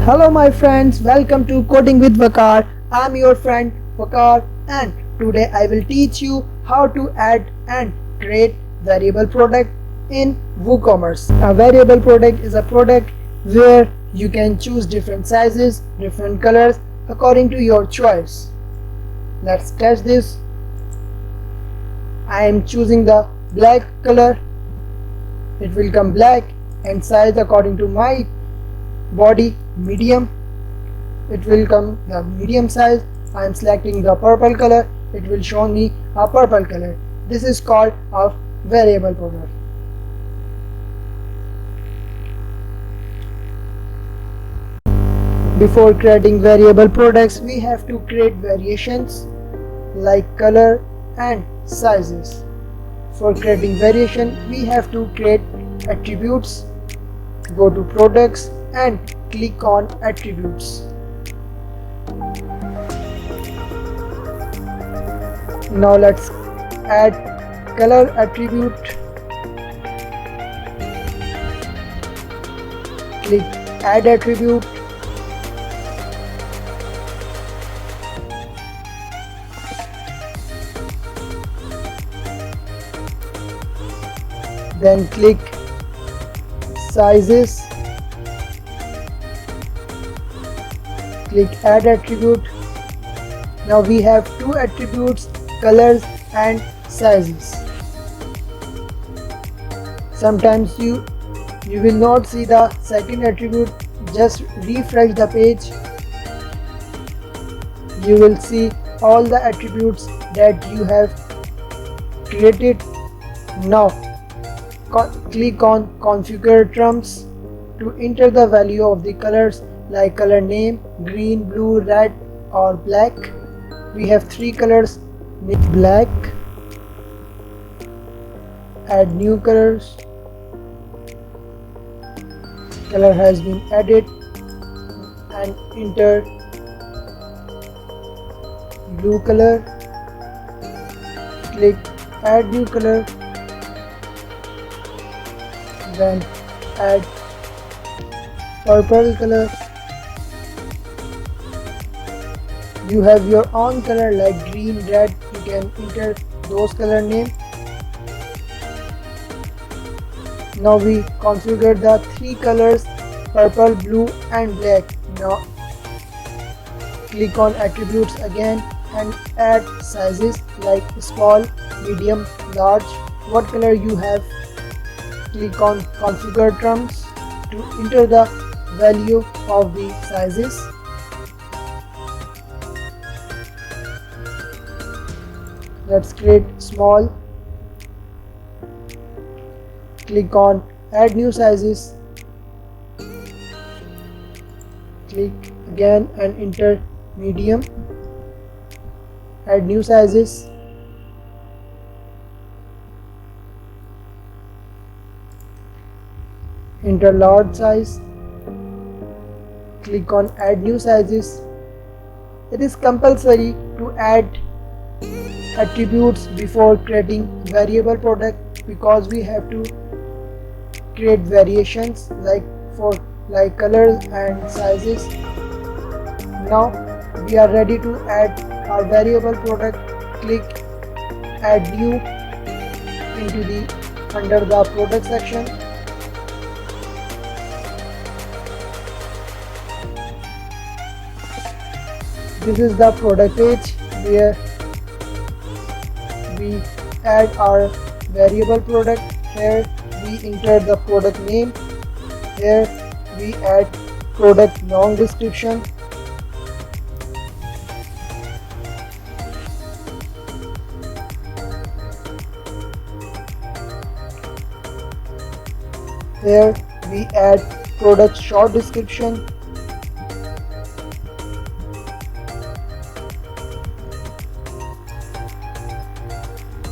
Hello my friends, welcome to Coding with Waqar. I'm your friend Waqar and today I will teach you how to add and create variable product in WooCommerce. A variable product is a product where you can choose different sizes, different colors according to your choice. Let's test this. I am choosing the black color. It will come black and size according to my body medium. It will come the medium size. I am selecting the purple color. It will show me a purple color. This is called a variable product. Before creating variable products, we have to create variations like color and sizes. For creating variation, we have to create attributes. Go to products and click on attributes. Now let's add color attribute. Click add attribute. Then click sizes. Click add attribute. Now we have two attributes, colors and sizes. Sometimes you will not see the second attribute. Just refresh the page. You will see all the attributes that you have created. Now click on configure terms to enter the value of the colors like color name, green, blue, red or black. We have three colors. Black. Add new colors. Color has been added and enter blue color. Click add new color. Then add purple color. You have your own color like green, red. You can enter those color name. Now we configure the three colors purple, blue and black. Now click on attributes again and add sizes like small, medium, large. What color you have. Click on configure terms to enter the value of the sizes. Let's create small. Click on add new sizes. Click again and enter medium. Add new sizes. Enter large size. Click on add new sizes. It is compulsory to add attributes before creating variable product because we have to create variations like colors and sizes. Now we are ready to add our variable product. Click add new into the under the product section. This is the product page where we add our variable product. Here we enter the product name. Here we add product long description. Here we add product short description.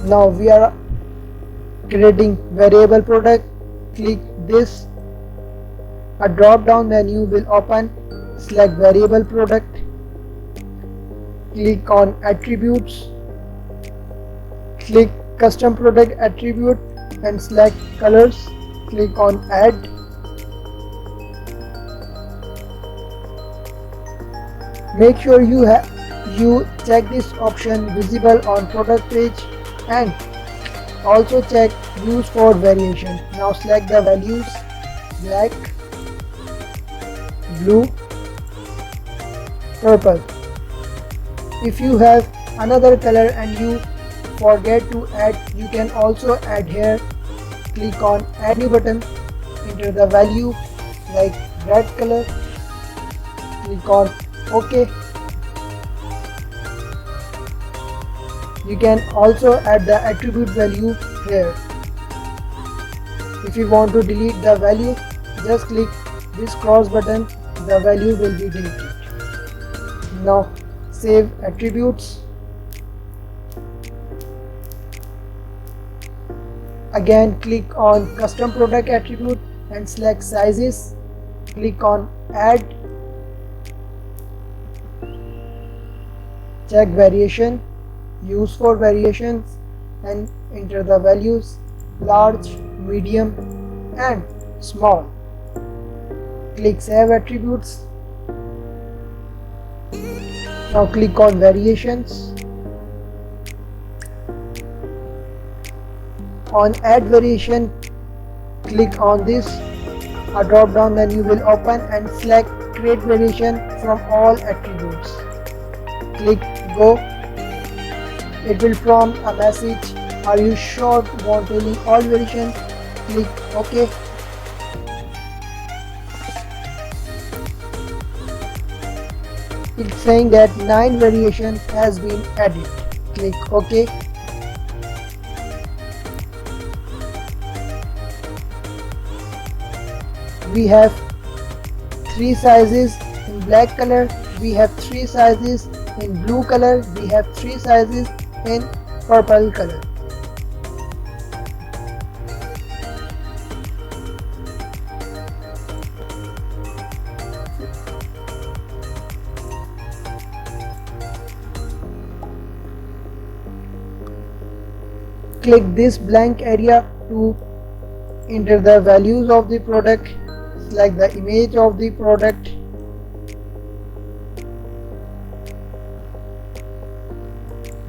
Now we are creating variable product. Click this. A drop down menu will open. Select variable product. Click on attributes. Click custom product attribute and select colors. Click on add. Make sure you check this option visible on product page, and also check use for variation. Now select the values black, blue, purple. If you have another color and you forget to add, you can also add here. Click on add new button, enter the value like red color, click on OK. You can also add the attribute value here. If you want to delete the value, just click this cross button, the value will be deleted. Now save attributes. Again click on custom product attribute and select sizes. Click on add. Check variation, use for variations, and enter the values large, medium and small. Click save attributes. Now click on variations. On add variation, click on this. A drop down menu will open and select create variation from all attributes. Click go. It will prompt a message, are you sure want to link all variation? Click OK. It's saying that 9 variation has been added. Click OK. We have 3 sizes in black color, we have 3 sizes in blue color, we have 3 sizes in purple color. Click this blank area to enter the values of the product. Select the image of the product.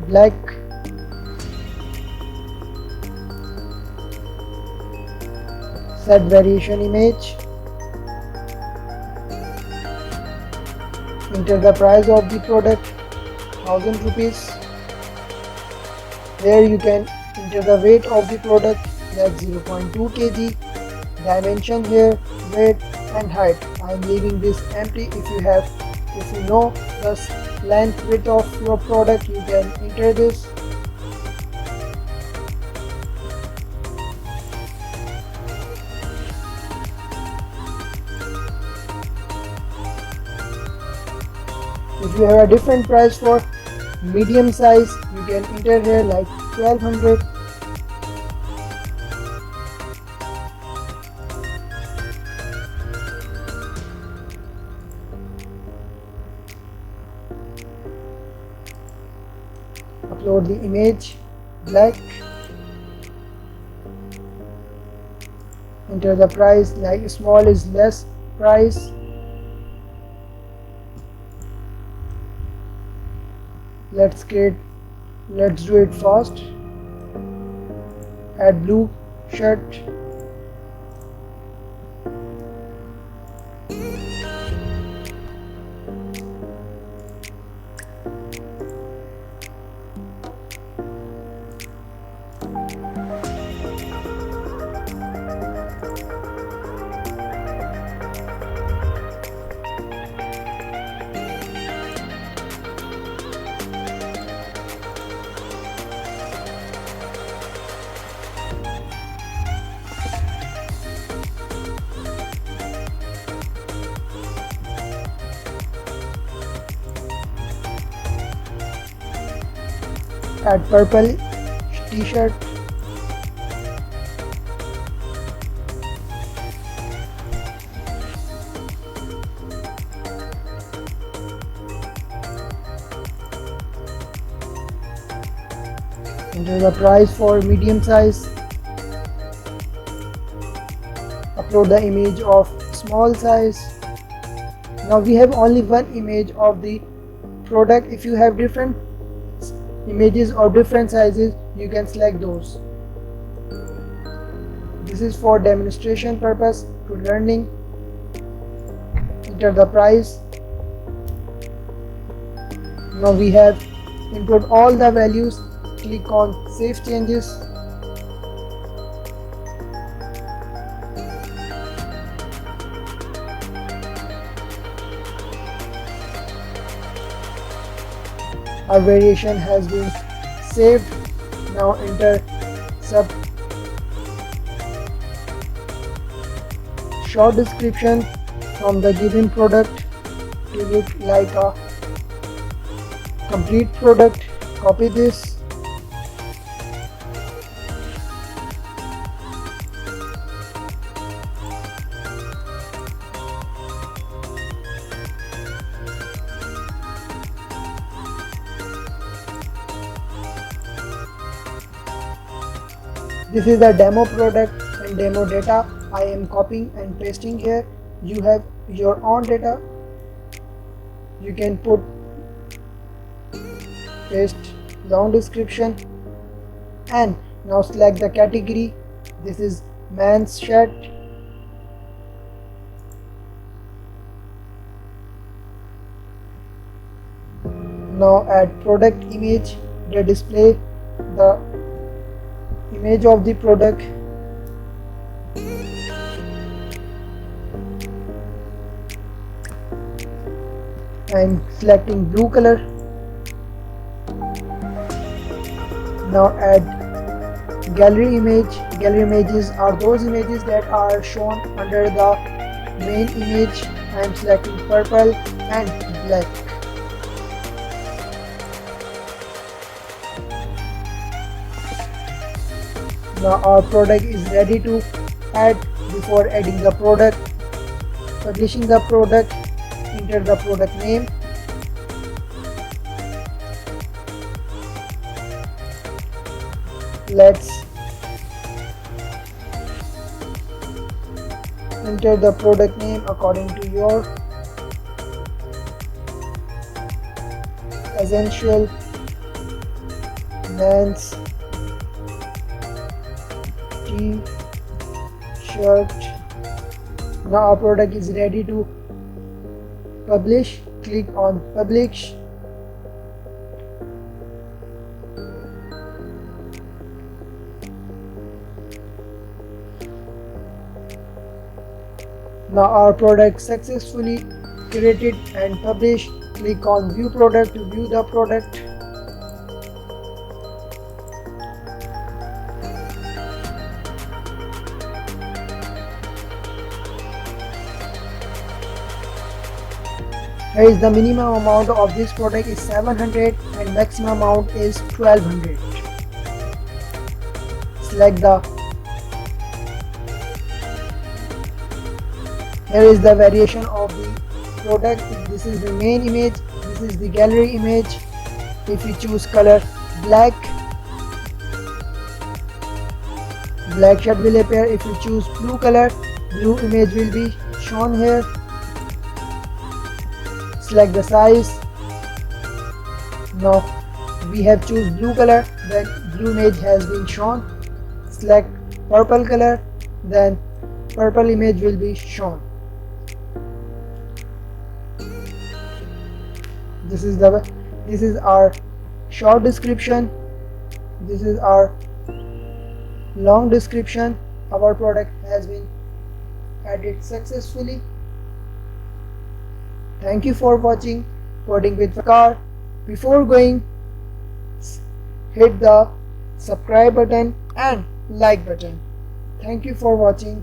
Black. Set variation image. Enter the price of the product, 1000 rupees. Here you can enter the weight of the product, that's 0.2 kg. Dimension here, weight and height. I am leaving this empty. If you know the length width of your product, you can enter this. If you have a different price for medium size, you can enter here like 1200. Upload the image, black. Enter the price, like small is less price. Let's do it fast. Add blue shirt. Add purple t-shirt. Enter the price for medium size. Upload the image of small size. Now we have only one image of the product. If you have different images or different sizes, you can select those. This is for demonstration purpose to learning. Enter the price. Now we have input all the values. Click on save changes. Our variation has been saved. Now enter sub short description from the given product to look like a complete product. Copy this. This is the demo product and demo data. I am copying and pasting here. You have your own data. You can put paste long description, and now select the category. This is men's shirt. Now add product image. They display the image of the product. I'm selecting blue color. Now add gallery image. Gallery images are those images that are shown under the main image. I am selecting purple and black. Now our product is ready to add. Before adding the product, publishing the product, enter the product name. Let's enter the product name according to your essential men's t-shirt. Now our product is ready to publish. Click on publish. Now our product successfully created and published. Click on view product to view the product. Here is the minimum amount of this product is 700 and maximum amount is 1200. Select the. Here is the variation of the product. This is the main image. This is the gallery image. If you choose color black, black shirt will appear. If you choose blue color, blue image will be shown here. Select the size. Now we have choose blue color, then blue image has been shown. Select purple color, then purple image will be shown. This is our short description. This is our long description. Our product has been added successfully. Thank you for watching Coding with Waqar. Before going, hit the subscribe button and like button. Thank you for watching.